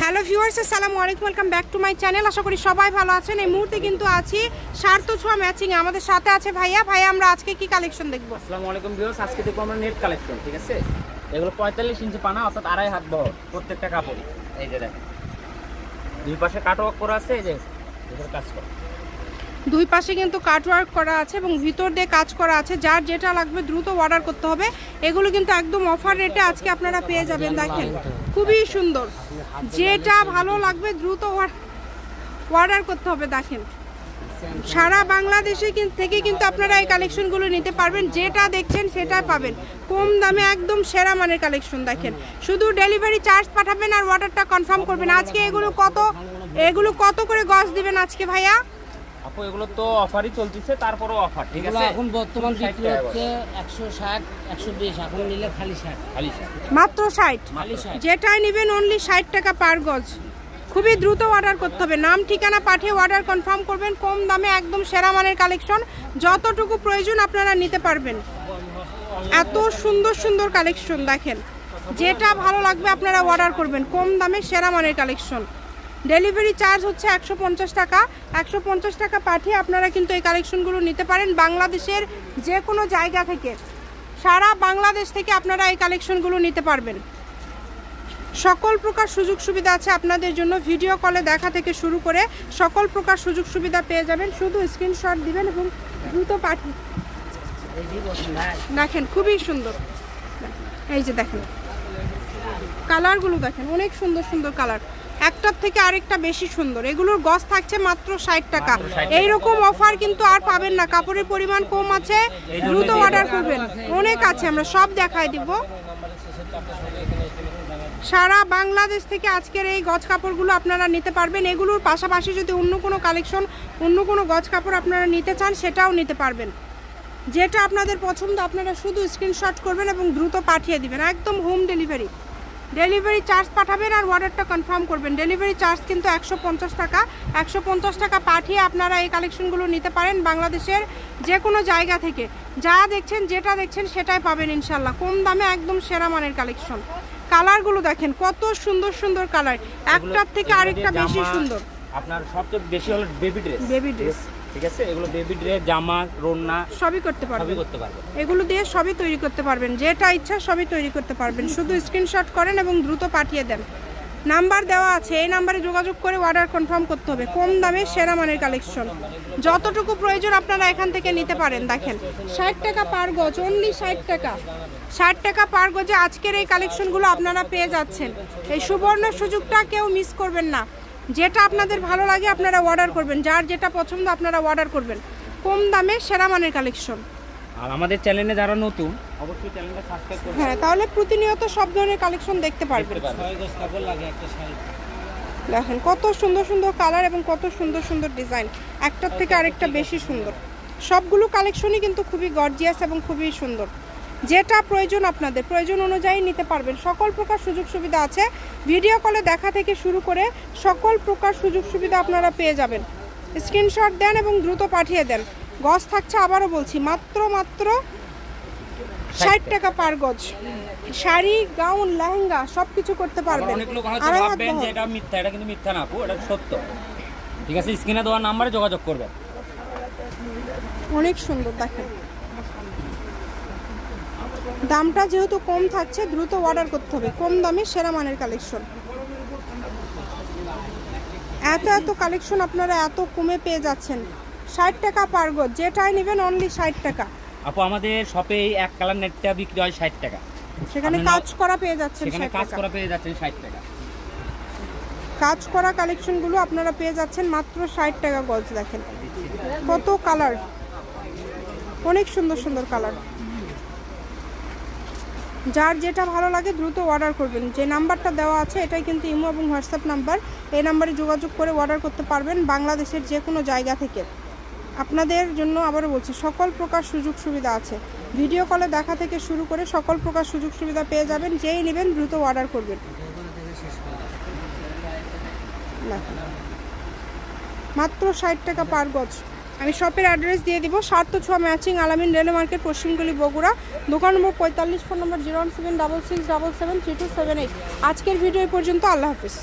Hello viewers, আসসালামু আলাইকুম, welcome back to my channel. আশা করি সবাই ভালো আছেন। এই মুহূর্তে কিন্তু আছি সার্থ ছোঁয়া ম্যাচিং। আমাদের সাথে আছে ভাইয়া। আমরা আজকে কি কালেকশন দেখবো? আসসালামু আলাইকুম ভিউয়ার্স, আজকে দেখবো আমরা নেট কালেকশন। ঠিক আছে, এগুলো 45 ইঞ্চি পানা, অর্থাৎ 2.5 হাত বহর প্রত্যেকটা কাপড়। এই যে দেখেন দুই পাশে কাটওয়ার্ক করা আছে, এই যে এগুলো কাজ করা, দুই পাশে কিন্তু কাটওয়ার্ক করা আছে এবং ভিতর দিয়ে কাজ করা আছে। যার যেটা লাগবে দ্রুত অর্ডার করতে হবে। এগুলো কিন্তু একদম অফার রেটে আজকে আপনারা পেয়ে যাবেন। দেখেন খুবই সুন্দর, যেটা ভালো লাগবে দ্রুত অর্ডার করতে হবে। দেখেন সারা বাংলাদেশে থেকে কিন্তু আপনারা এই কালেকশনগুলো নিতে পারবেন। যেটা দেখছেন সেটাই পাবেন কম দামে, একদম সেরা মানের কালেকশন। দেখেন শুধু ডেলিভারি চার্জ পাঠাবেন আর অর্ডারটা কনফার্ম করবেন। আজকে এগুলো কত করে গজ দিবেন আজকে ভাইয়া? আপু এগুলো তো অফারই চলতেছে, তারপরও অফার। ঠিক আছে, এখন বর্তমান বিক্রি হচ্ছে 160 120, এখন নিলে খালি 60 মাত্র 60। যেটাই নেবেন অনলি 60 টাকা পার গজ। খুবই দ্রুত অর্ডার করতে হবে। নাম ঠিকানা পাঠিয়ে অর্ডার কনফার্ম করবেন। কম দামে একদম সেরা মানের কালেকশন, যতটুকু প্রয়োজন আপনারা নিতে পারবেন। এত সুন্দর সুন্দর কালেকশন। দেখেন যেটা ভালো লাগবে আপনারা অর্ডার করবেন। কম দামে সেরা মানের কালেকশন। ডেলিভারি চার্জ হচ্ছে 150 টাকা। 150 টাকা পাঠিয়ে আপনারা কিন্তু এই কালেকশনগুলো নিতে পারেন বাংলাদেশের যে কোনো জায়গা থেকে। সারা বাংলাদেশ থেকে আপনারা এই কালেকশনগুলো নিতে পারবেন। সকল প্রকার সুযোগ সুবিধা আছে আপনাদের জন্য। ভিডিও কলে দেখা থেকে শুরু করে সকল প্রকার সুযোগ সুবিধা পেয়ে যাবেন। শুধু স্ক্রিনশট দিবেন এবং দ্রুত পাঠিয়ে। দেখেন খুবই সুন্দর। এই যে দেখেন কালারগুলো, দেখেন অনেক সুন্দর সুন্দর কালার, একটার থেকে আরেকটা বেশি সুন্দর। এগুলোর গজ থাকছে মাত্র 60 টাকা। এইরকম অফার কিন্তু আর পাবেন না। কাপড়ের পরিমাণ কম আছে, দ্রুত অর্ডার করবেন। অনেক আছে, আমরা সব দেখাই দিব। সারা বাংলাদেশ থেকে আজকের এই গজ কাপড়গুলো আপনারা নিতে পারবেন। এগুলোর পাশাপাশি যদি অন্য কোনো কালেকশন, অন্য কোনো গজ কাপড় আপনারা নিতে চান সেটাও নিতে পারবেন। যেটা আপনাদের পছন্দ আপনারা শুধু স্ক্রিনশট করবেন এবং দ্রুত পাঠিয়ে দিবেন। একদম হোম ডেলিভারি। ডেলিভারি চার্জ পাঠাবেন আর অর্ডারটা কনফার্ম করবেন। ডেলিভারি চার্জ কিন্তু 150 টাকা। 150 টাকা পাঠিয়ে আপনারা এই কালেকশনগুলো নিতে পারেন বাংলাদেশের যে কোনো জায়গা থেকে। যা দেখছেন, যেটা দেখছেন সেটাই পাবেন ইনশাল্লাহ। কম দামে একদম সেরা মানের কালেকশন। কালারগুলো দেখেন কত সুন্দর সুন্দর কালার, একটার থেকে আরেকটা বেশি সুন্দর। আপনার সবচেয়ে বেশি হলো বেবি ড্রেস। ঠিক আছে, এগুলো বেবি ড্রেস, জামা, রোনা সবই করতে পারবেন। এগুলো দিয়ে সবই তৈরি করতে পারবেন। যেটা ইচ্ছা সবই তৈরি করতে পারবেন। শুধু স্ক্রিনশট করেন এবং দ্রুত পাঠিয়ে দেন। নাম্বার দেওয়া আছে, এই নাম্বারে যোগাযোগ করে অর্ডার কনফার্ম করতে হবে। কম দামে সেরা মানের কালেকশন, যতটুকু প্রয়োজন আপনারা এখান থেকে নিতে পারেন। দেখেন 60 টাকা পার গজ, অনলি 60 টাকা। 60 টাকা পার গজে আজকের এই কালেকশনগুলো আপনারা পেয়ে যাচ্ছেন। এই সুবর্ণ সুযোগটা কেউ মিস করবেন না। যেটা আপনাদের ভালো লাগে আপনারা অর্ডার করবেন। যার যেটা পছন্দ আপনারা অর্ডার করবেন। কম দামে সেরা মানের কালেকশন। আর আমাদের চ্যানেলে যারা নতুন, অবশ্যই চ্যানেলটা সাবস্ক্রাইব করবেন। হ্যাঁ, তাহলে প্রতিনিয়ত সব ধরনের কালেকশন দেখতে পারবেন। দেখেন কত সুন্দর সুন্দর কালার এবং কত সুন্দর সুন্দর ডিজাইন, একটার থেকে আরেকটা বেশি সুন্দর। সবগুলো কালেকশনই কিন্তু খুবই গর্জিয়াস এবং খুবই সুন্দর। যেটা প্রয়োজন আপনাদের প্রয়োজন অনুযায়ী নিতে পারবেন। সকল প্রকার সুযোগ সুবিধা আছে। ভিডিও কলে দেখা থেকে শুরু করে সকল প্রকার সুযোগ সুবিধা আপনারা পেয়ে যাবেন। স্ক্রিনশট দেন এবং দ্রুত পাঠিয়ে দেন। গজ থাকছে, আবারও বলছি, মাত্র 60 টাকা পার গজ। শাড়ি, গাউন, লেহেঙ্গা সবকিছু করতে পারবেন। অনেক লোক হয়তো ভাববেন যে এটা মিথ্যা, এটা কিন্তু মিথ্যা না আপু, এটা সত্য। ঠিক আছে, স্ক্রিনে দেওয়া নম্বরে যোগাযোগ করবেন। অনেক সুন্দর। দেখেন দামটা যেহেতু কম থাকছে, দ্রুত অর্ডার করতে হবে। কম দামে সেরা মানের কালেকশন। এত কালেকশন আপনারা এত কমে পেয়ে যাচ্ছেন। 60 টাকা পার গজ, যেটাই নেবেন অনলি 60 টাকা। আপু আমাদের শপে এক কালার নেটটা বিক্রি হয় 60 টাকা। সেখানে কাজ করা পেয়ে যাচ্ছেন, সেখানে কাজ করা পেয়ে যাচ্ছেন 60 টাকা। কাজ করা কালেকশনগুলো আপনারা পেয়ে যাচ্ছেন মাত্র 60 টাকা গজ। দেখেন কত কালার, অনেক সুন্দর সুন্দর কালার। যার যেটা ভালো লাগে দ্রুত অর্ডার করবেন। যে নাম্বারটা দেওয়া আছে এটাই কিন্তু ইমো এবং হোয়াটসঅ্যাপ নাম্বার। এই নাম্বারে যোগাযোগ করে অর্ডার করতে পারবেন বাংলাদেশের যে কোনো জায়গা থেকে। আপনাদের জন্য আবারও বলছি, সকল প্রকার সুযোগ সুবিধা আছে। ভিডিও কলে দেখা থেকে শুরু করে সকল প্রকার সুযোগ সুবিধা পেয়ে যাবেন। যেই নেবেন দ্রুত অর্ডার করবেন। মাত্র 60 টাকা পার গজ। আমি শপের অ্যাড্রেস দিয়ে দিব, সার্থ ছোঁয়া ম্যাচিং, আলামিন রেলওয়ে মার্কেট, পশ্চিমগলি, বগুড়া। দোকান নম্বর 45, ফোন নম্বর 01766773278। আজকের ভিডিও পর্যন্ত। আল্লাহ হাফিজ।